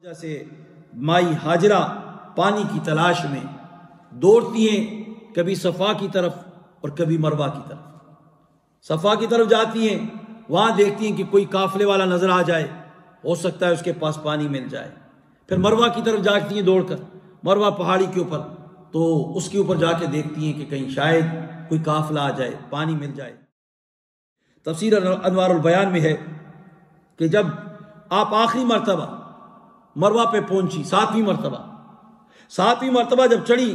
جیسے مائی ہاجرہ پانی کی تلاش میں دوڑتی ہیں، کبھی صفا کی طرف اور کبھی مروہ کی طرف۔ صفا کی طرف جاتی ہیں، وہاں دیکھتی ہیں کہ کوئی قافلے والا نظر آ جائے، ہو سکتا ہے اس کے پاس پانی مل جائے۔ پھر مروہ کی طرف جاتی ہیں دوڑ کر، مروہ پہاڑی کے اوپر، تو اس کے اوپر جا کے دیکھتی ہیں کہ کہیں شاید کوئی قافلہ آ جائے، پانی مل جائے۔ تفسیر انوار البیان میں ہے کہ جب آپ آخری مرتبہ مروہ پہ پہنچی، ساتویں مرتبہ جب چڑھی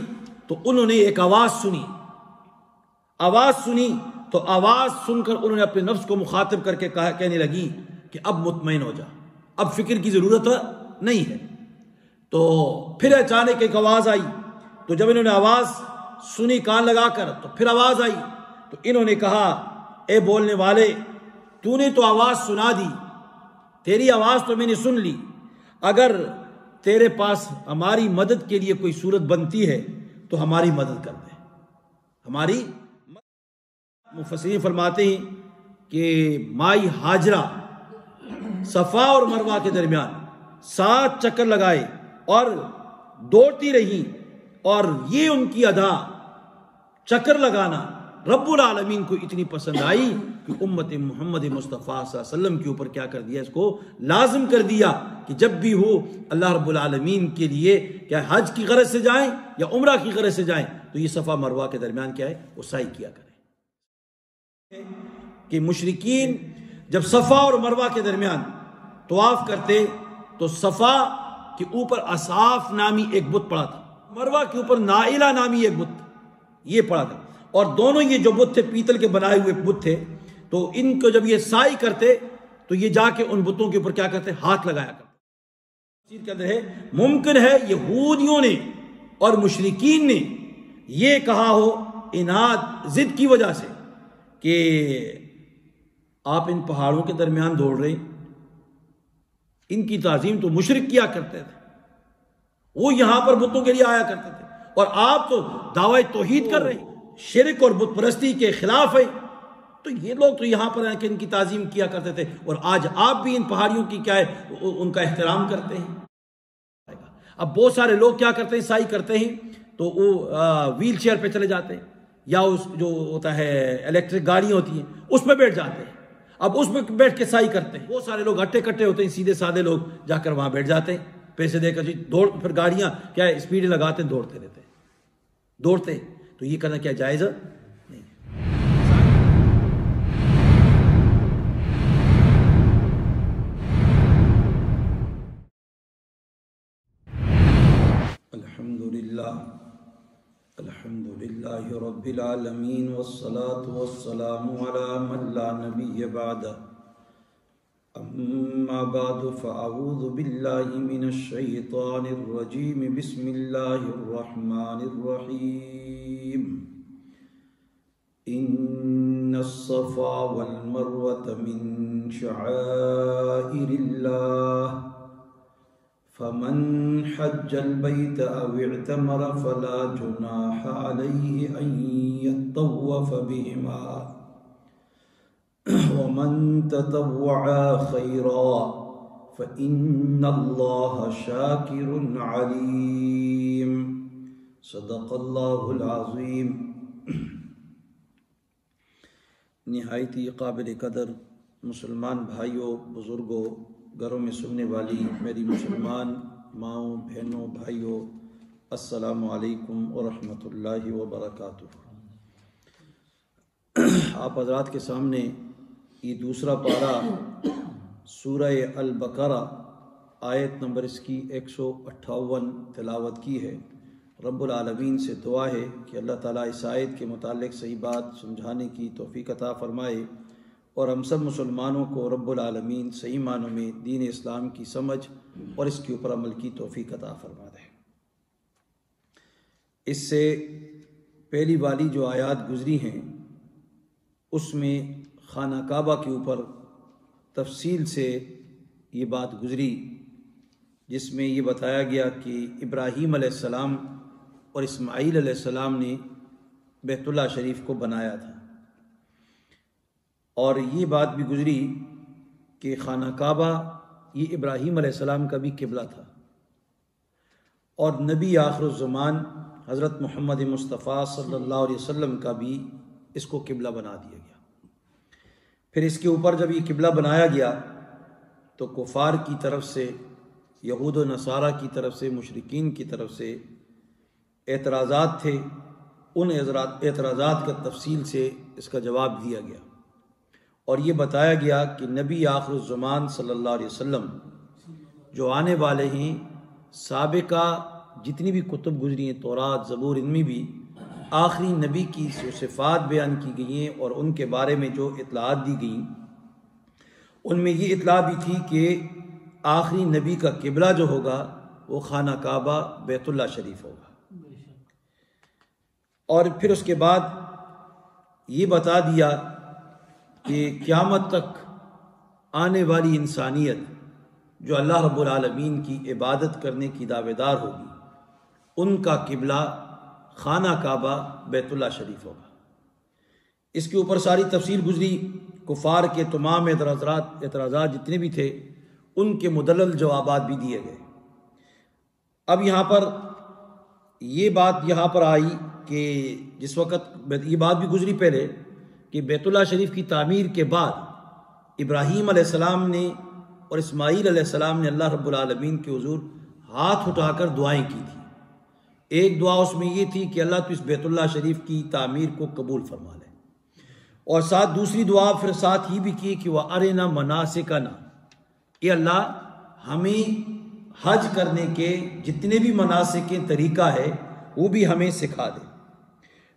تو انہوں نے ایک آواز سنی تو آواز سن کر انہوں نے اپنے نفس کو مخاطب کر کے کہنے لگی کہ اب مطمئن ہو جا، اب فکر کی ضرورت نہیں ہے۔ تو پھر اچانک ایک آواز آئی، تو جب انہوں نے آواز سنی کان لگا کر، تو پھر آواز آئی تو انہوں نے کہا، اے بولنے والے، تو نے تو آواز سنا دی، تیری آواز تو میں نے سن لی، اگر تیرے پاس ہماری مدد کے لیے کوئی صورت بنتی ہے تو ہماری مدد کر دے، ہماری مفسرین فرماتے ہیں کہ مائی ہاجرہ صفا اور مروہ کے درمیان 7 چکر لگائے اور دوڑتی رہی، اور یہ ان کی ادا چکر لگانا رب العالمین کو اتنی پسند آئی کہ امت محمد مصطفیٰ صلی اللہ علیہ وسلم کے اوپر کیا کر دیا، اس کو لازم کر دیا کہ جب بھی ہو اللہ رب العالمین کے لیے کیا حج کی غرض سے جائیں یا عمرہ کی غرض سے جائیں تو یہ صفا مروہ کے درمیان کیا ہے، وہ سعی کیا کریں۔ کہ مشرکین جب صفا اور مروہ کے درمیان طواف کرتے تو صفا کے اوپر اصاف نامی ایک بت پڑا تھا، مروہ کے اوپر نائلہ نامی ایک بت یہ پڑا تھا، اور دونوں یہ جو بت تھے پیتل کے بنائے ہوئے بت تھے، تو ان کو جب یہ سائی کرتے تو یہ جا کے ان بتوں کے اوپر کیا کرتے، ہاتھ لگایا کرتے۔ چیز کے اندر ہے ممکن ہے یہودیوں نے اور مشرکین نے یہ کہا ہو اناد ضد کی وجہ سے کہ آپ ان پہاڑوں کے درمیان دوڑ رہے، ان کی تعظیم تو مشرک کیا کرتے تھے، وہ یہاں پر بتوں کے لیے آیا کرتے تھے، اور آپ تو دعوی توحید کر رہے ہیں، شرک اور بت پرستی کے خلاف ہے، تو یہ لوگ تو یہاں پر ان کی تعظیم کیا کرتے تھے، اور آج آپ بھی ان پہاڑیوں کی کیا ہے ان کا احترام کرتے ہیں۔ اب بہت سارے لوگ کیا کرتے ہیں، سائی کرتے ہیں تو وہ ویل چیئر پہ چلے جاتے ہیں، یا اس جو ہوتا ہے الیکٹرک گاڑیاں ہوتی ہیں اس پہ بیٹھ جاتے ہیں، اب اس میں بیٹھ کے سائی کرتے ہیں۔ بہت سارے لوگ ہٹے کٹے ہوتے ہیں، سیدھے سادے لوگ جا کر وہاں بیٹھ جاتے ہیں، پیسے دے کر جی دوڑ، پھر گاڑیاں کیا ہے اسپیڈ لگاتے ہیں، دوڑتے رہتے ہیں، دوڑتے، تو یہ کرنا کیا جائز نہیں۔ الحمدللہ رب العالمین والصلاة والسلام علی من لا نبی بعد، اما بعد فاعوذ باللہ من الشیطان الرجیم، بسم اللہ الرحمن الرحیم۔ ان الصفا والمروة من شعائر اللہ، فمن حج البيت أو اعتمر فلا جناح عليه أن يطوف بهما، ومن تطوع خيرا فإن الله شاكر عليم، صدق الله العظيم۔ نہایت ہی قابل قدر مسلمان بھائیوں، بزرگوں، گھروں میں سننے والی میری مسلمان ماؤں، بہنوں، بھائیوں، السلام علیکم ورحمۃ اللہ وبرکاتہ۔ آپ حضرات کے سامنے یہ دوسرا پارہ سورہ البقرہ آیت نمبر اس کی 158 تلاوت کی ہے۔ رب العالمین سے دعا ہے کہ اللہ تعالیٰ اس آیت کے متعلق صحیح بات سمجھانے کی توفیق عطا فرمائے، اور ہم سب مسلمانوں کو رب العالمین صحیح معنوں میں دین اسلام کی سمجھ اور اس کے اوپر عمل کی توفیق عطا فرما دے۔ اس سے پہلی والی جو آیات گزری ہیں اس میں خانہ کعبہ کے اوپر تفصیل سے یہ بات گزری، جس میں یہ بتایا گیا کہ ابراہیم علیہ السلام اور اسماعیل علیہ السلام نے بیت اللہ شریف کو بنایا تھا، اور یہ بات بھی گزری کہ خانہ کعبہ یہ ابراہیم علیہ السلام کا بھی قبلہ تھا، اور نبی آخر الزمان حضرت محمد مصطفیٰ صلی اللہ علیہ وسلم کا بھی اس کو قبلہ بنا دیا گیا۔ پھر اس کے اوپر جب یہ قبلہ بنایا گیا تو کفار کی طرف سے، یہود و نصارہ کی طرف سے، مشرکین کی طرف سے اعتراضات تھے۔ ان اعتراضات کا تفصیل سے اس کا جواب دیا گیا اور یہ بتایا گیا کہ نبی آخر الزمان صلی اللہ علیہ وسلم جو آنے والے ہیں، سابقہ جتنی بھی کتب گزری ہیں، تورات، زبور، ان میں بھی آخری نبی کی صفات بیان کی گئی ہیں اور ان کے بارے میں جو اطلاعات دی گئیں، ان میں یہ اطلاع بھی تھی کہ آخری نبی کا قبلہ جو ہوگا وہ خانہ کعبہ بیت اللہ شریف ہوگا۔ اور پھر اس کے بعد یہ بتا دیا کہ قیامت تک آنے والی انسانیت جو اللہ رب العالمین کی عبادت کرنے کی دعویدار ہوگی، ان کا قبلہ خانہ کعبہ بیت اللہ شریف ہوگا۔ اس کے اوپر ساری تفصیل گزری، کفار کے تمام اعتراضات جتنے بھی تھے ان کے مدلل جوابات بھی دیے گئے۔ اب یہاں پر یہ بات یہاں پر آئی کہ جس وقت یہ بات بھی گزری پہلے کہ بیت اللہ شریف کی تعمیر کے بعد ابراہیم علیہ السلام نے اور اسماعیل علیہ السلام نے اللہ رب العالمین کے حضور ہاتھ اٹھا کر دعائیں کی تھی۔ ایک دعا اس میں یہ تھی کہ اللہ تو اس بیت اللہ شریف کی تعمیر کو قبول فرما لے، اور ساتھ دوسری دعا پھر ساتھ ہی بھی کی کہ وَأَرِنَا مَنَاسِكَنَا، اے اللہ ہمیں حج کرنے کے جتنے بھی مناسک طریقہ ہے وہ بھی ہمیں سکھا دے۔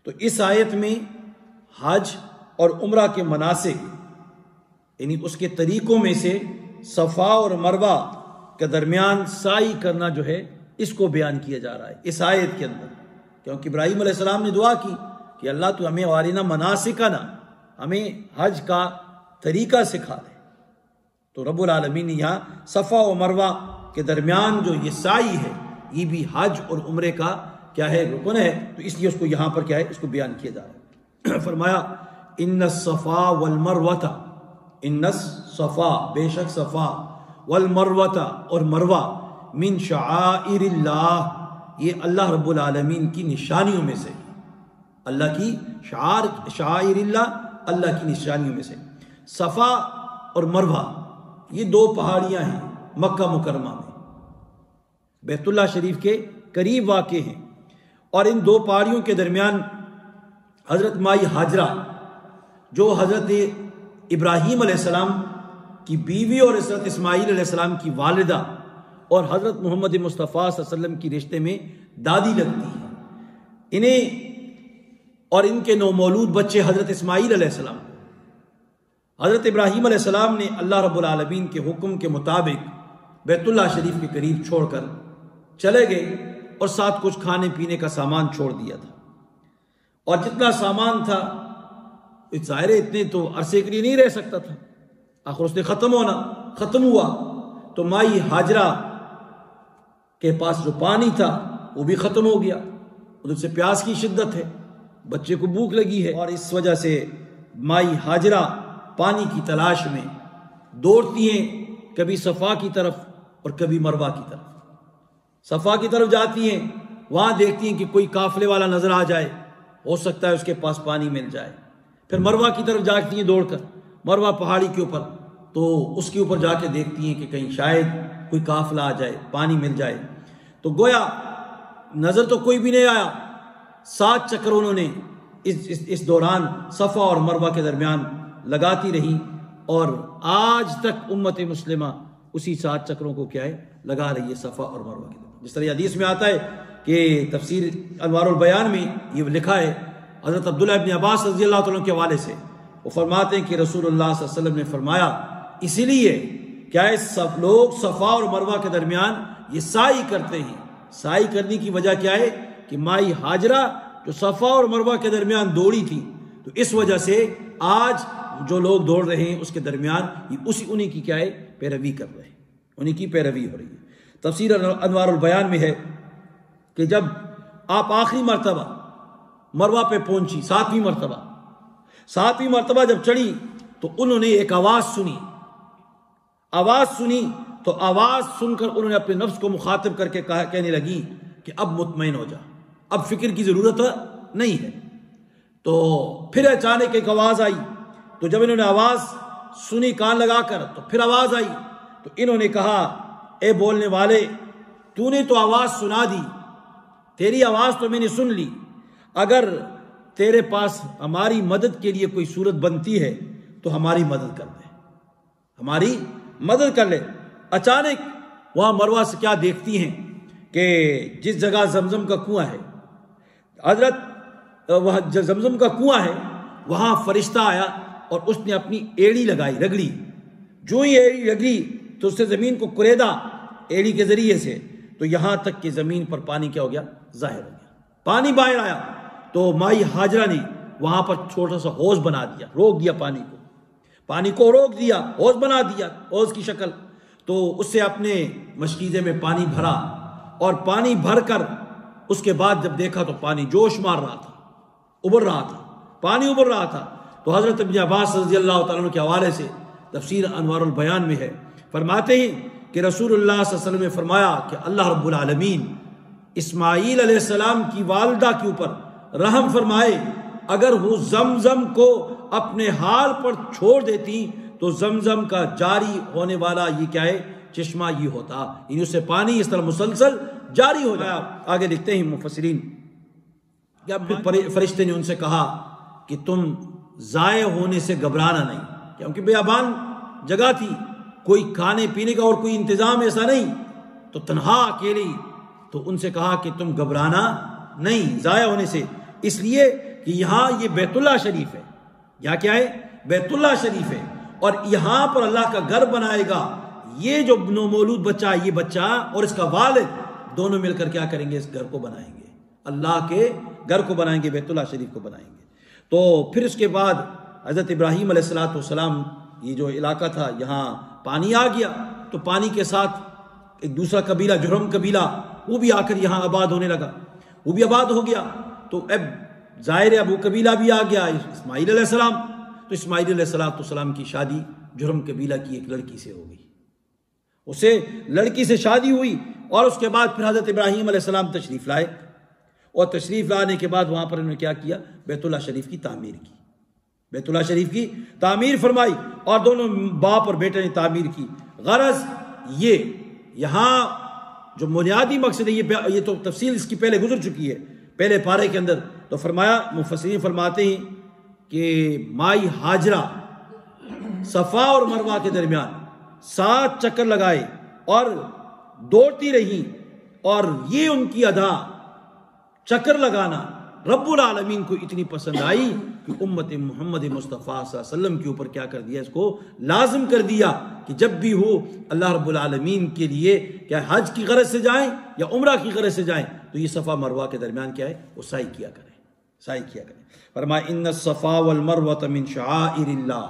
تو اس آیت میں حج اور عمرہ کے مناسک یعنی اس کے طریقوں میں سے صفا اور مروہ کے درمیان سعی کرنا جو ہے اس کو بیان کیا جا رہا ہے اس آیت کے اندر، کیونکہ ابراہیم علیہ السلام نے دعا کی کہ اللہ تو ہمیں وارنا مناسکنا، ہمیں حج کا طریقہ سکھا دے۔ تو رب العالمین نے یہاں صفا و مروہ کے درمیان جو یہ سعی ہے یہ بھی حج اور عمرے کا کیا ہے، رکن ہے، تو اس لیے اس کو یہاں پر کیا ہے، اس کو بیان کیا جا رہا ہے۔ فرمایا ان الصفا والمروہ، ان الصفا بے شک صفا، والمروہ اور مروہ، من شعائر اللہ یہ اللہ رب العالمین کی نشانیوں میں سے، اللہ کی شعائر اللہ کی نشانیوں میں سے۔ صفا اور مروہ یہ دو پہاڑیاں ہیں مکہ مکرمہ میں، بیت اللہ شریف کے قریب واقع ہیں، اور ان دو پہاڑیوں کے درمیان حضرت مائی ہاجرہ جو حضرت ابراہیم علیہ السلام کی بیوی اور حضرت اسماعیل علیہ السلام کی والدہ اور حضرت محمد مصطفیٰ صلی اللہ علیہ وسلم کی رشتے میں دادی لگتی ہے، انہیں اور ان کے نومولود بچے حضرت اسماعیل علیہ السلام، حضرت ابراہیم علیہ السلام نے اللہ رب العالمین کے حکم کے مطابق بیت اللہ شریف کے قریب چھوڑ کر چلے گئے اور ساتھ کچھ کھانے پینے کا سامان چھوڑ دیا تھا، اور جتنا سامان تھا ظاہر اتنے تو عرصے کے لیے نہیں رہ سکتا تھا، آخر اس نے ختم ہوا تو مائی ہاجرہ کے پاس جو پانی تھا وہ بھی ختم ہو گیا، ادھر سے پیاس کی شدت ہے، بچے کو بھوک لگی ہے، اور اس وجہ سے مائی ہاجرہ پانی کی تلاش میں دوڑتی ہیں، کبھی صفا کی طرف اور کبھی مروہ کی طرف۔ صفا کی طرف جاتی ہیں، وہاں دیکھتی ہیں کہ کوئی قافلے والا نظر آ جائے، ہو سکتا ہے اس کے پاس پانی مل جائے۔ پھر مروہ کی طرف جاتی ہیں دوڑ کر، مروہ پہاڑی کے اوپر، تو اس کے اوپر جا کے دیکھتی ہیں کہ کہیں شاید کوئی قافلہ آ جائے، پانی مل جائے۔ تو گویا نظر تو کوئی بھی نہیں آیا، 7 چکر انہوں نے اس دوران صفا اور مروہ کے درمیان لگاتی رہی، اور آج تک امت مسلمہ اسی 7 چکروں کو کیا ہے لگا رہی ہے صفا اور مروہ کے درمیان۔ جس طرح حدیث میں آتا ہے کہ تفسیر انوار البیان میں یہ لکھا ہے، حضرت عبداللہ ابن عباس رضی اللہ عنہ کے حوالے سے وہ فرماتے ہیں کہ رسول اللہ صلی اللہ علیہ وسلم نے فرمایا اسی لیے کیا ہے سب لوگ صفا اور مروہ کے درمیان یہ سعی کرتے ہیں۔ سعی کرنے کی وجہ کیا ہے کہ مائی ہاجرہ جو صفا اور مروہ کے درمیان دوڑی تھی، تو اس وجہ سے آج جو لوگ دوڑ رہے ہیں اس کے درمیان یہ انہی کی کیا ہے پیروی کر رہے ہیں، انہی کی پیروی ہو رہی ہے۔ تفسیر انوار البیان میں ہے کہ جب آپ آخری مرتبہ مروہ پہ پہنچی، 7ویں مرتبہ جب چڑھی تو انہوں نے ایک آواز سنی تو آواز سن کر انہوں نے اپنے نفس کو مخاطب کر کے کہنے لگی کہ اب مطمئن ہو جا، اب فکر کی ضرورت نہیں ہے۔ تو پھر اچانک ایک آواز آئی، تو جب انہوں نے آواز سنی کان لگا کر، تو پھر آواز آئی، تو انہوں نے کہا اے بولنے والے، تو نے تو آواز سنا دی، تیری آواز تو میں نے سن لی، اگر تیرے پاس ہماری مدد کے لیے کوئی صورت بنتی ہے تو ہماری مدد کر دے، ہماری مدد کر لے۔ اچانک وہاں مروہ سے کیا دیکھتی ہیں کہ جس جگہ زمزم کا کنواں ہے، حضرت وہاں زمزم کا کنواں ہے، وہاں فرشتہ آیا اور اس نے اپنی ایڑی لگائی، رگڑی، جو ہی ایڑی رگڑی تو اس سے زمین کو کریدا ایڑی کے ذریعے سے، تو یہاں تک کہ زمین پر پانی کیا ہو گیا، ظاہر ہو گیا، پانی باہر آیا۔ تو مائی ہاجرہ نے وہاں پر چھوٹا سا حوض بنا دیا، روک دیا پانی کو روک دیا، حوض بنا دیا، حوض کی شکل۔ تو اس سے اپنے مشکیزے میں پانی بھرا، اور پانی بھر کر اس کے بعد جب دیکھا تو پانی جوش مار رہا تھا، ابھر رہا تھا، پانی ابھر رہا تھا۔ تو حضرت ابن عباس رضی اللہ تعالیٰ عنہ کے حوالے سے تفسیر انوار البیان میں ہے، فرماتے ہیں کہ رسول اللہ صلی اللہ علیہ وسلم نے فرمایا کہ اللہ رب العالمین اسماعیل علیہ السلام کی والدہ کے اوپر رحم فرمائے، اگر وہ زمزم کو اپنے حال پر چھوڑ دیتی تو زمزم کا جاری ہونے والا یہ کیا ہے، چشمہ یہ ہوتا، یعنی اس سے پانی اس طرح مسلسل جاری ہو جایا۔ آگے لکھتے ہیں مفسرین، یا پھر فرشتے نے ان سے کہا کہ تم ضائع ہونے سے گھبرانا نہیں، کیونکہ بیابان جگہ تھی، کوئی کھانے پینے کا اور کوئی انتظام ایسا نہیں، تو تنہا اکیلی، تو ان سے کہا کہ تم گھبرانا نہیں ضائع ہونے سے، اس لیے کہ یہاں یہ بیت اللہ شریف ہے، یہاں کیا ہے، بیت اللہ شریف ہے، اور یہاں پر اللہ کا گھر بنائے گا۔ یہ جو نومولود بچہ ہے، یہ بچہ اور اس کا والد دونوں مل کر کیا کریں گے، اس گھر کو بنائیں گے، اللہ کے گھر کو بنائیں گے، بیت اللہ شریف کو بنائیں گے۔ تو پھر اس کے بعد حضرت ابراہیم علیہ السلام یہ جو علاقہ تھا، یہاں پانی آ گیا، تو پانی کے ساتھ ایک دوسرا قبیلہ جرہم قبیلہ وہ بھی آ کر یہاں آباد ہونے لگا، وہ بھی آباد ہو گیا۔ تو اب ظاہر اب وہ قبیلہ بھی آ گیا، اسماعیل علیہ السلام، تو اسماعیل علیہ السلام کی شادی جرہم قبیلہ کی ایک لڑکی سے ہو گئی، اسے لڑکی سے شادی ہوئی، اور اس کے بعد پھر حضرت ابراہیم علیہ السلام تشریف لائے، اور تشریف لانے کے بعد وہاں پر انہوں نے کیا کیا، بیت اللہ شریف کی تعمیر کی، بیت اللہ شریف کی تعمیر فرمائی، اور دونوں باپ اور بیٹے نے تعمیر کی۔ غرض یہ یہاں جو بنیادی مقصد ہے، یہ تو تفصیل اس کی پہلے گزر چکی ہے پہلے پارے کے اندر، تو فرمایا، مفسرین فرماتے ہیں کہ مائی ہاجرہ صفا اور مروہ کے درمیان 7 چکر لگائے اور دوڑتی رہی، اور یہ ان کی ادا چکر لگانا رب العالمین کو اتنی پسند آئی کہ امت محمد مصطفیٰ صلی اللہ علیہ وسلم کے اوپر کیا کر دیا، اس کو لازم کر دیا کہ جب بھی ہو اللہ رب العالمین کے لیے کیا حج کی غرض سے جائیں یا عمرہ کی غرض سے جائیں، تو یہ صفا مروہ کے درمیان کیا ہے، وہ سعی کیا کریں، سعی کیا کریں۔ فرمایا ان الصفا والمروہ من شعائر اللہ،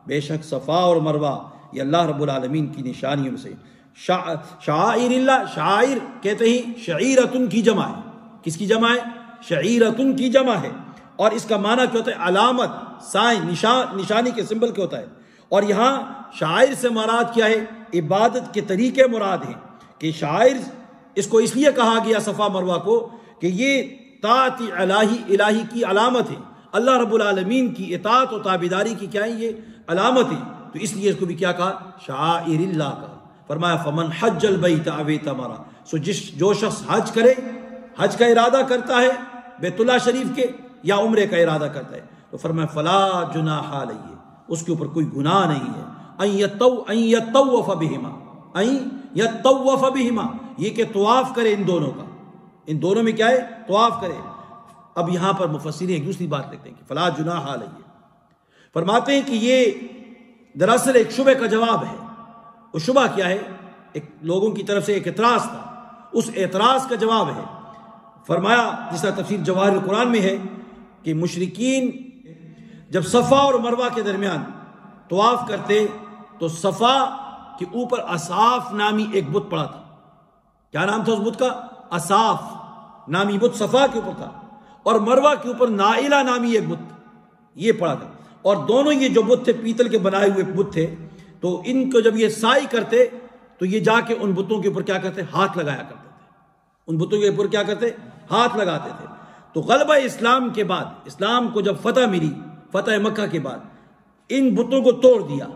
بے شک صفا اور مروہ یہ اللہ رب العالمین کی نشانیوں میں سے۔ شعائر اللہ، شعائر کہتے ہیں شعیرتن کی جمع ہے، کس کی جمع ہے، شعیرتن کی جمع ہے، اور اس کا معنی کیا ہوتا ہے، علامت، سائن، نشانی کے سمبل کیا ہوتا ہے۔ اور یہاں شاعر سے مراد کیا ہے، عبادت کے طریقے مراد ہیں، کہ شاعر اس کو اس لیے کہا گیا صفا مروہ کو کہ یہ طاعت الہی کی علامت ہے، اللہ رب العالمین کی اطاعت و تابعداری کی کیا ہے، یہ علامت ہے، تو اس لیے اس کو بھی کیا کہا، شعائر اللہ کا۔ فرمایا فمن حج البیت او اعتمر، سو جو شخص حج کرے، حج کا ارادہ کرتا ہے بیت اللہ شریف کے یا عمرے کا ارادہ کرتا ہے، تو فرمایا فلا جناح علیہ، اس کے اوپر کوئی گناہ نہیں ہے، ان یطوف بہما، یہ کہ طواف کرے ان دونوں کا، ان دونوں میں کیا ہے، طواف کرے۔ اب یہاں پر مفسرین ایک دوسری بات لکھتے ہیں کہ فلا جناح علیہ، فرماتے ہیں کہ یہ دراصل ایک شبہ کا جواب ہے۔ وہ شبہ کیا ہے، ایک لوگوں کی طرف سے ایک اعتراض تھا، اس اعتراض کا جواب ہے۔ فرمایا جس طرح تفسیر جواہر القرآن میں ہے کہ مشرکین جب صفا اور مروہ کے درمیان طواف کرتے تو صفا کے اوپر اصاف نامی ایک بت پڑا تھا۔ کیا نام تھا اس بت کا؟ اصاف نامی بت صفا کے اوپر تھا، اور مروہ کے اوپر نائلہ نامی ایک بت یہ پڑا تھا، اور دونوں یہ جو بت تھے پیتل کے بنائے ہوئے بت تھے، تو ان کو جب یہ سائی کرتے تو یہ جا کے ان بتوں کے اوپر کیا کرتے، ہاتھ لگایا کرتے تھے، ان بتوں کے اوپر کیا کرتے؟ ہاتھ لگاتے تھے۔ تو غلبہ اسلام کے بعد، اسلام کو جب فتح ملی، فتح مکہ کے بعد، ان بتوں کو توڑ دیا،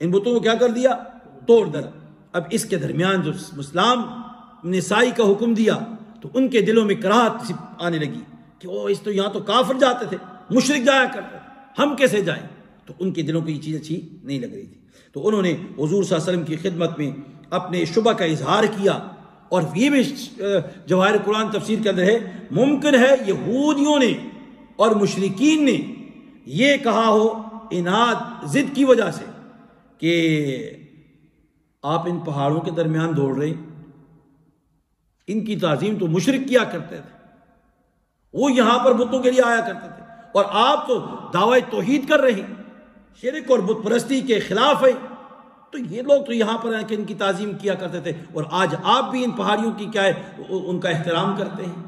ان بتوں کو کیا کر دیا؟ توڑ دیا۔ اب اس کے درمیان جو اسلام نے سائی کا حکم دیا تو ان کے دلوں میں کراہت آنے لگی کہ وہ اس تو یہاں تو کافر جاتے تھے، مشرک جایا کرتے تھے، ہم کیسے جائیں؟ تو ان کے دلوں کو یہ چیز اچھی نہیں لگ رہی تھی، تو انہوں نے حضور صلی اللہ علیہ وسلم کی خدمت میں اپنے شبہ کا اظہار کیا۔ اور یہ بھی جواہر قرآن تفسیر کے اندر ہے، ممکن ہے یہودیوں نے اور مشرکین نے یہ کہا ہو اناد ضد کی وجہ سے کہ آپ ان پہاڑوں کے درمیان دوڑ رہے، ان کی تعظیم تو مشرک کیا کرتے تھے، وہ یہاں پر بتوں کے لیے آیا کرتے تھے، اور آپ تو دعوی توحید کر رہے ہیں، شرک اور بت پرستی کے خلاف ہے، تو یہ لوگ تو یہاں پر ان کی تعظیم کیا کرتے تھے، اور آج آپ بھی ان پہاڑیوں کی کیا ہے ان کا احترام کرتے ہیں۔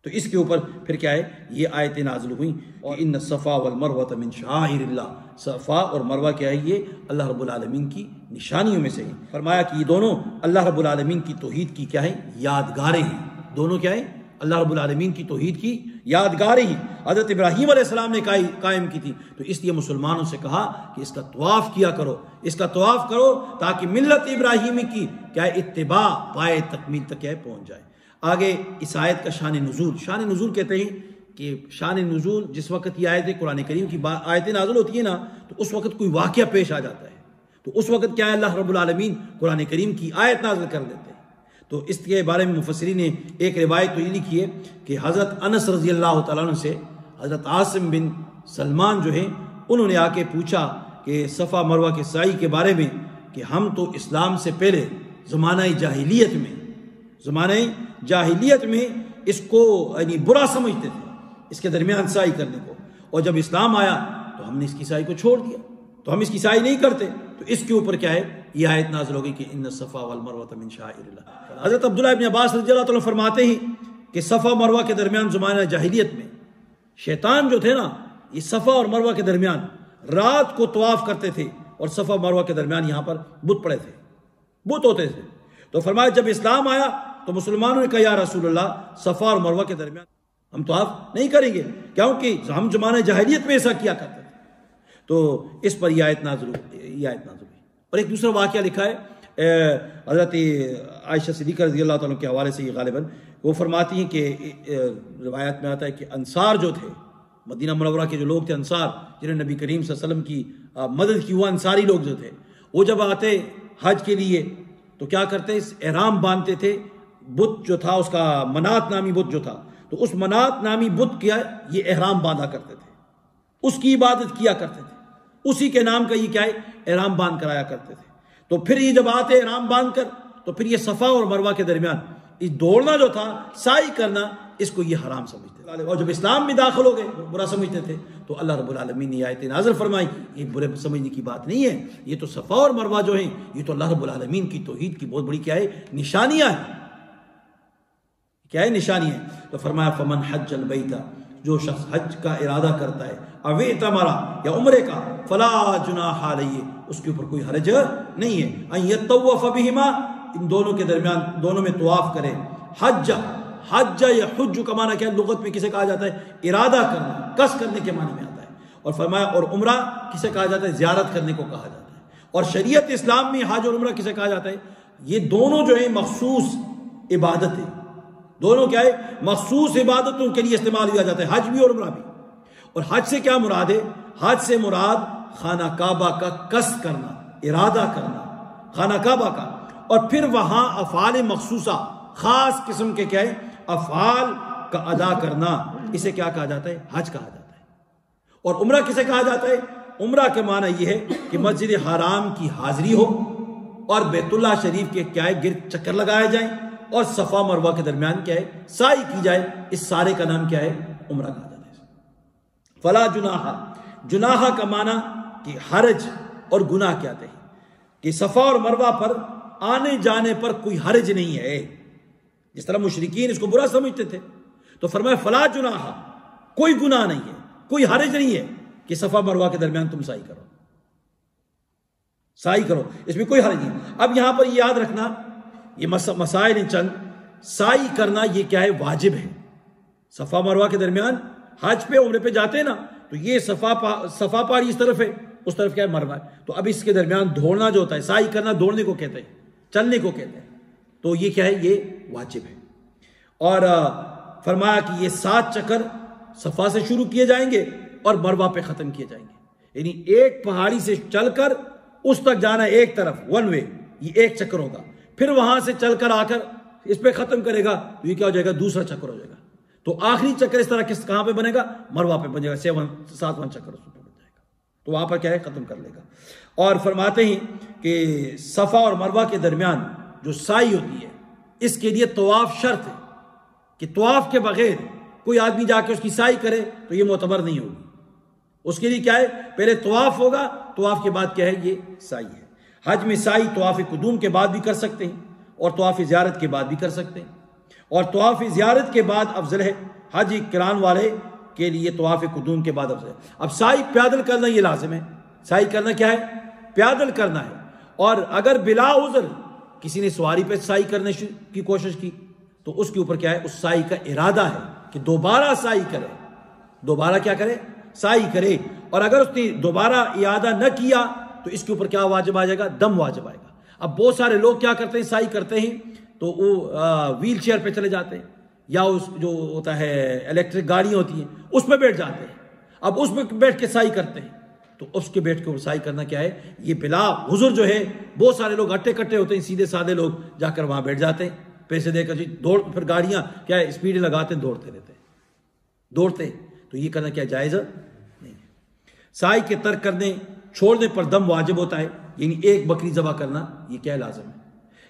تو اس کے اوپر پھر کیا ہے یہ آیتیں نازل ہوئیں، اور ان الصفا والمروہ من شعائر اللہ، صفا اور مروہ کیا ہے یہ اللہ رب العالمین کی نشانیوں میں سے ہیں۔ فرمایا کہ یہ دونوں اللہ رب العالمین کی توحید کی کیا ہے یادگاریں ہیں، دونوں کیا ہیں اللہ رب العالمین کی توحید کی یادگاریں ہیں۔ حضرت ابراہیم علیہ السلام نے قائم کی تھی، تو اس لیے مسلمانوں سے کہا کہ اس کا طواف کیا کرو، اس کا طواف کرو تاکہ ملت ابراہیمی کی کیا ہے اتباع پائے تکمیل تک کیا ہے پہنچ جائے۔ آگے اس آیت کا شان نزول، شان نزول کہتے ہیں کہ شان نزول جس وقت یہ آیتیں قرآن کریم کی آیتیں نازل ہوتی ہیں نا، تو اس وقت کوئی واقعہ پیش آ جاتا ہے، تو اس وقت کیا ہے اللہ رب العالمین قرآن کریم کی آیت نازل کر دیتے ہیں۔ تو اس کے بارے میں مفسرین نے ایک روایت تو یہ لکھی ہے کہ حضرت انس رضی اللہ تعالیٰ عنہ سے حضرت عاصم بن سلمان جو ہیں انہوں نے آ کے پوچھا کہ صفا مروہ کے سعی کے بارے میں کہ ہم تو اسلام سے پہلے زمانہ جاہلیت میں اس کو یعنی برا سمجھتے تھے، اس کے درمیان سعی کرنے کو، اور جب اسلام آیا تو ہم نے اس کی سعی کو چھوڑ دیا، تو ہم اس کی سعی نہیں کرتے۔ تو اس کے اوپر کیا ہے یہ آیت نازل ہوگی کہ ان الصفا والمروہ من شعائر اللہ۔ حضرت عبداللہ ابن عباس رضی اللہ تعالیٰ فرماتے ہیں کہ صفا مروہ کے درمیان زمانہ جاہلیت میں شیطان جو تھے نا، یہ صفا اور مروہ کے درمیان رات کو طواف کرتے تھے، اور صفا مروہ کے درمیان یہاں پر بت پڑے تھے، بت ہوتے تھے۔ تو فرمایا جب اسلام آیا تو مسلمانوں نے کہا یا رسول اللہ صفا اور مروہ کے درمیان ہم طواف نہیں کریں گے، کیونکہ ہم زمانہ جاہلیت میں ایسا کیا کرتے تھے۔ تو اس پر یہ آیت نازل ہوئی۔ اور ایک دوسرا واقعہ لکھا ہے حضرت عائشہ صدیقہ رضی اللہ تعالیٰ کے حوالے سے، یہ غالباً وہ فرماتی ہیں کہ روایت میں آتا ہے کہ انصار جو تھے، مدینہ منورہ کے جو لوگ تھے انصار، جنہوں نے نبی کریم صلی اللہ علیہ وسلم کی مدد کی، وہ انصاری لوگ جو تھے، وہ جب آتے حج کے لیے تو کیا کرتے، احرام باندھتے تھے، بت جو تھا اس کا منات نامی بت جو تھا، تو اس منات نامی بت کیا یہ احرام باندھا کرتے تھے، اس کی عبادت کیا کرتے تھے، اسی کے نام کا یہ کیا ہے احرام باندھ کرایا کرتے تھے۔ تو پھر یہ جب آتے احرام باندھ کر تو پھر یہ صفا اور مروہ کے درمیان اس دوڑنا جو تھا، سعی کرنا، اس کو یہ حرام سمجھتے تھے، اور جب اسلام میں داخل ہو گئے برا سمجھتے تھے۔ تو اللہ رب العالمین نے آیت نازل فرمائی یہ برے سمجھنے کی بات نہیں ہے، یہ تو صفا اور مروہ جو ہیں یہ تو اللہ رب العالمین کی توحید کی بہت بڑی کیا ہے نشانیاں ہیں، کیا ہے نشانی ہے۔ تو فرمایا فمن حج البیت، جو شخص حج کا ارادہ کرتا ہے، او اعتمرا یا عمرے کا، فلا جناح علیہ، اس کے اوپر کوئی حرج نہیں ہے، ان یطوف بہما، ان دونوں کے درمیان دونوں میں طواف کرے۔ حج یا حج کا معنی کیا ہے لغت میں کسے کہا جاتا ہے ارادہ کرنا، قصد کرنے کے معنی میں آتا ہے، اور فرمایا اور عمرہ کسے کہا جاتا ہے زیارت کرنے کو کہا جاتا ہے، اور شریعت اسلام میں حج اور عمرہ کسے کہا جاتا ہے، یہ دونوں جو ہیں مخصوص عبادت ہے، دونوں کیا ہے مخصوص عبادتوں کے لیے استعمال کیا جاتا ہے، حج بھی اور عمرہ بھی۔ اور حج سے کیا مراد ہے؟ حج سے مراد خانہ کعبہ کا قصد کرنا، ارادہ کرنا خانہ کعبہ کا، اور پھر وہاں افعال مخصوصہ خاص قسم کے کیا ہے افعال کا ادا کرنا، اسے کیا کہا جاتا ہے حج کہا جاتا ہے۔ اور عمرہ کسے کہا جاتا ہے؟ عمرہ کے معنی یہ ہے کہ مسجد حرام کی حاضری ہو اور بیت اللہ شریف کے کیا ہے گرد چکر لگائے جائیں، اور صفا مروہ کے درمیان کیا ہے سعی کی جائے، اس سارے کا نام کیا ہے عمرہ کہا جاتا ہے۔ فلا جناح، جناح کا معنی کہ حرج اور گناہ کیا ہے، کہ صفا اور مروہ پر آنے جانے پر کوئی حرج نہیں ہے، جس طرح مشرکین اس کو برا سمجھتے تھے، تو فرمایا فلا جناح، کوئی گناہ نہیں ہے، کوئی حرج نہیں ہے کہ صفا مروہ کے درمیان تم سعی کرو، اس میں کوئی حرج نہیں۔ اب یہاں پر یاد رکھنا، یہ مسائل ہیں چند. سعی کرنا یہ کیا ہے؟ واجب ہے. صفا مروہ کے درمیان حج پہ عمرے پہ جاتے ہیں نا، تو یہ صفا پہاڑی اس طرف ہے، اس طرف کیا ہے؟ مروہ ہے. تو اب اس کے درمیان دوڑنا جو ہوتا ہے، سعی کرنا دوڑنے کو کہتے ہیں، چلنے کو کہتے ہیں، تو یہ کیا ہے؟ یہ واجب ہے. اور فرمایا کہ یہ 7 چکر صفا سے شروع کیے جائیں گے اور مروہ پہ ختم کیے جائیں گے. یعنی ایک پہاڑی سے چل کر اس تک جانا ہے ایک طرف، ون وے، یہ ایک چکر ہوگا. پھر وہاں سے چل کر آ کر اس پہ ختم کرے گا تو یہ کیا ہو جائے گا؟ دوسرا چکر ہو جائے گا. تو آخری چکر اس طرح کہاں پہ بنے گا؟ مروہ پہ بنے گا. 7واں چکر اس پہ بن جائے گا، تو وہاں پر کیا ہے؟ ختم کر لے گا. اور فرماتے ہیں کہ صفا اور مروہ کے درمیان جو سعی ہوتی ہے، اس کے لیے طواف شرط ہے، کہ طواف کے بغیر کوئی آدمی جا کے اس کی سعی کرے تو یہ معتبر نہیں ہوگی. اس کے لیے کیا ہے؟ پہلے طواف ہوگا، طواف کے بعد کیا ہے؟ یہ سعی ہے. حج میں سعی طواف قدوم کے بعد بھی کر سکتے ہیں اور طواف زیارت کے بعد بھی کر سکتے ہیں. اور طواف زیارت کے بعد افضل ہے، حج کران والے کے لیے طواف قدوم کے بعد افضل ہے. اب سعی پیدل کرنا یہ لازم ہے. سعی کرنا کیا ہے؟ پیدل کرنا ہے. اور اگر بلا عذر کسی نے سواری پہ سعی کرنے کی کوشش کی تو اس کے اوپر کیا ہے؟ اس سعی کا ارادہ ہے کہ دوبارہ سعی کرے، دوبارہ کیا کرے؟ سعی کرے. اور اگر اس نے دوبارہ اعادہ نہ کیا تو اس کے اوپر کیا واجب آ جائے گا؟ دم واجب آئے گا. اب بہت سارے لوگ کیا کرتے ہیں؟ سعی کرتے ہیں تو وہ ویل چیئر پہ چلے جاتے ہیں، یا اس جو ہوتا ہے الیکٹرک گاڑیاں ہوتی ہیں اس پہ بیٹھ جاتے ہیں. اب اس میں بیٹھ کے سعی کرتے ہیں، تو اس کے بیٹھ کے سعی کرنا کیا ہے؟ یہ بلا عذر جو ہے. بہت سارے لوگ ہٹے کٹے ہوتے ہیں، سیدھے سادے لوگ جا کر وہاں بیٹھ جاتے ہیں، پیسے دے کر جی دوڑ، پھر گاڑیاں کیا ہے؟ اسپیڈیں لگاتے ہیں، دوڑتے رہتے ہیں، دوڑتے ہیں. تو یہ کرنا کیا جائز نہیں ہے. سعی کے ترک کرنے چھوڑنے پر دم واجب ہوتا ہے، یعنی ایک بکری ذبح کرنا یہ کیا لازم ہے.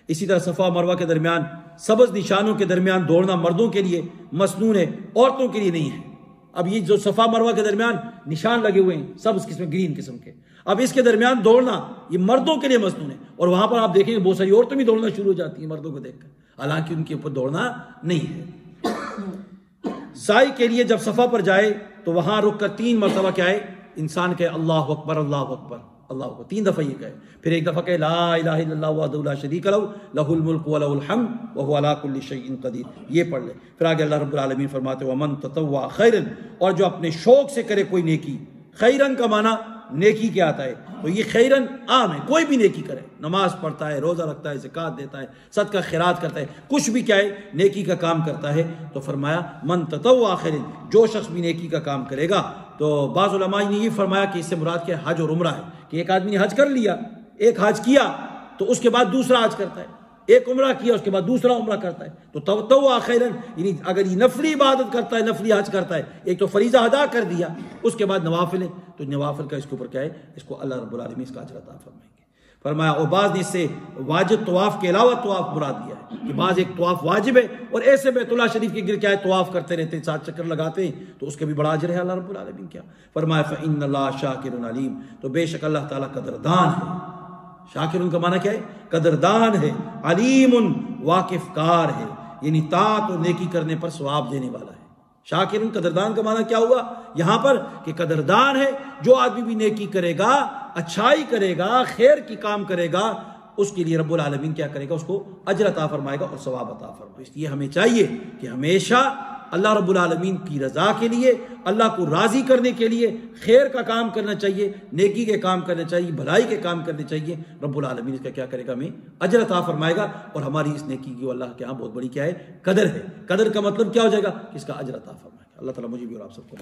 اسی طرح صفا مروہ کے درمیان سبز نشانوں کے درمیان دوڑنا مردوں کے لیے مسنون ہے، عورتوں کے لیے نہیں ہے. اب یہ جو صفا مروہ کے درمیان نشان لگے ہوئے ہیں سبز قسم، گرین قسم کے، اب اس کے درمیان دوڑنا یہ مردوں کے لیے مسنون ہے. اور وہاں پر آپ دیکھیں گے بہت ساری عورتیں بھی دوڑنا شروع ہو جاتی ہیں مردوں کو دیکھ کر، حالانکہ ان کے اوپر دوڑنا نہیں ہے. سعی کے لیے جب صفا پر جائے تو وہاں رک کر 3 مرتبہ کیا ہے؟ انسان کہے اللہ اکبر اللہ اکبر اللہ اکبر. 3 دفعہ یہ کہے. پھر ایک دفعہ کہے لا الہ الا اللہ وحدہ لا شریک لہ لہ الملک ولہ الحمد وہو علی کل شیء قدیر. یہ پڑھ لے. پھر آگے اللہ رب العالمین فرماتے ومن تطوع خیرا، اور جو اپنے شوق سے کرے کوئی نیکی. خیرن کا معنی نیکی کیا آتا ہے؟ تو یہ خیرن عام ہے، کوئی بھی نیکی کرے، نماز پڑھتا ہے، روزہ رکھتا ہے، زکوٰۃ دیتا ہے، صدقہ خیرات کرتا ہے، کچھ بھی کیا ہے؟ نیکی کا کام کرتا ہے. تو فرمایا من تطوع خیرا، جو شخص بھی نیکی کا کام کرے گا. تو بعض علماء نے یہ فرمایا کہ اس سے مراد کیا؟ حج اور عمرہ ہے، کہ ایک آدمی نے حج کر لیا، ایک حج کیا تو اس کے بعد دوسرا حج کرتا ہے، ایک عمرہ کیا اس کے بعد دوسرا عمرہ کرتا ہے. تو تطوع خیرن یعنی اگر یہ نفلی عبادت کرتا ہے، نفلی حج کرتا ہے، ایک تو فریضہ ادا کر دیا، اس کے بعد نوافل ہے، تو نوافل کا اس کے اوپر کیا ہے؟ اس کو اللہ رب العالمین اس کا اجر عطا فرمائیں گے. فرمایا اور بعض نے اس سے واجب طواف کے علاوہ طواف مراد دیا ہے، کہ بعض ایک طواف واجب ہے اور ایسے بیت اللہ شریف کے گر کیا ہے؟ طواف کرتے رہتے ہیں، 7 چکر لگاتے ہیں، تو اس کے بھی بڑا اجر ہے اللہ رب العالمین کیا فرمایا فإن اللہ شاکر علیم، تو بے شک اللہ تعالیٰ قدردان ہے. شاکر کا معنی کیا ہے؟ قدردان ہے. علیم واقف کار ہے، یعنی طاعت اور نیکی کرنے پر ثواب دینے والا ہے. شاکر قدردان کا معنی کیا ہوا یہاں پر؟ کہ قدردان ہے. جو آدمی بھی نیکی کرے گا، اچھائی کرے گا، خیر کی کام کرے گا، اس کے لیے رب العالمین کیا کرے گا؟ اس کو اجر عطا فرمائے گا اور ثواب عطا فرمائے گا. اس لیے ہمیں چاہیے کہ ہمیشہ اللہ رب العالمین کی رضا کے لیے، اللہ کو راضی کرنے کے لیے خیر کا کام کرنا چاہیے، نیکی کے کام کرنا چاہیے، بھلائی کے کام کرنے چاہیے. رب العالمین اس کا کیا کرے گا؟ ہمیں اجر عطا فرمائے گا. اور ہماری اس نیکی کی اللہ کے ہاں بہت بڑی کیا ہے؟ قدر ہے. قدر کا مطلب کیا ہو جائے گا؟ کہ اس کا اجر عطا فرمائے گا. اللہ تعالیٰ مجھے بھی اور آپ سب کو